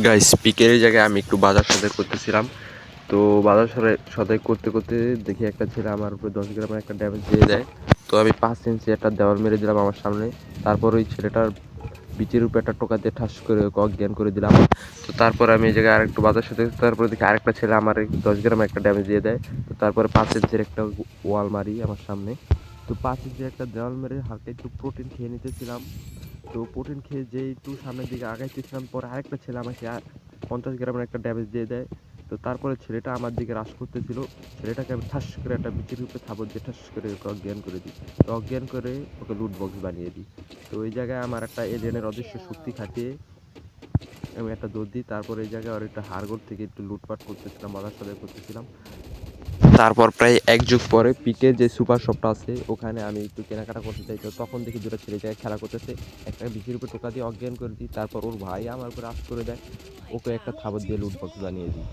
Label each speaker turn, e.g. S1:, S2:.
S1: Guys পিকের জায়গায় আমি একটু বাজার সদাই করতেছিলাম। তো বাজার সদাই করতে করতে দেখি একটা ছেলে আমার উপরে 10 গ্রামের একটা ড্যামেজ দিয়ে দেয়। তো আমি 5 ইঞ্চি একটা দেওয়াল মেরে দিলাম আমার সামনে। তারপর ওই ছেলেটার বিচের উপরে একটা টোকা দিয়ে ঠাস করে ওকে অজ্ঞান করে দিলাম। তো তারপর আমি এই জায়গায় আরেকটু বাজার সাথে তারপরে দেখি আরেকটা ছেলে আমার 10 গ্রামের একটা ড্যামেজ দিয়ে দেয়। তো তারপরে 5 ইঞ্চির একটা ওয়াল মারি আমার সামনে। তো 5 ইঞ্চির একটা দেওয়াল মেরে হালকা একটু প্রোটিন খেয়ে নিতেছিলাম। তো প্রোটিন খেয়ে যেই একটু সামনের দিকে আগাইতেছিলাম, পরে আরেকটা ছেলে আমাকে 50 গ্রামের একটা ড্যামেজ দিয়ে দেয়। তো তারপরে ছেলেটা আমার দিকে রাশ করতেছিল, ছেলেটাকে আমি ঠাস করে একটা বিচির উপরে থাবর দিয়ে ঠাস করে ওকে অজ্ঞান করে দিই। তো অজ্ঞান করে ওকে লুট বক্স বানিয়ে দিই। তো ওই জায়গায় আমার একটা এলিয়েনের অদৃশ্য শক্তি খাটিয়ে আমি একটা দৌড় দিই। তারপর এই জায়গায় আর একটা হাড়গোড় থেকে একটু লুটপাট করতেছিলাম, বাজার সদাই করতেছিলাম। তারপর প্রায় 1 যুগ পরে পিকে যে সুপার শপটা আছে ওখানে আমি একটু কেনাকাটা করতে চাই। তো তখন দেখি দুটো ছেলে জায়গায় খেলা করতেছে, একটা বিচির উপরে টোকা দিয়ে অজ্ঞান করে দিই। তারপর ওর ভাই আমার উপরে আশ করে দেয়, ওকে একটা থাবর দিয়ে লুট বক্স বানিয়ে দিই।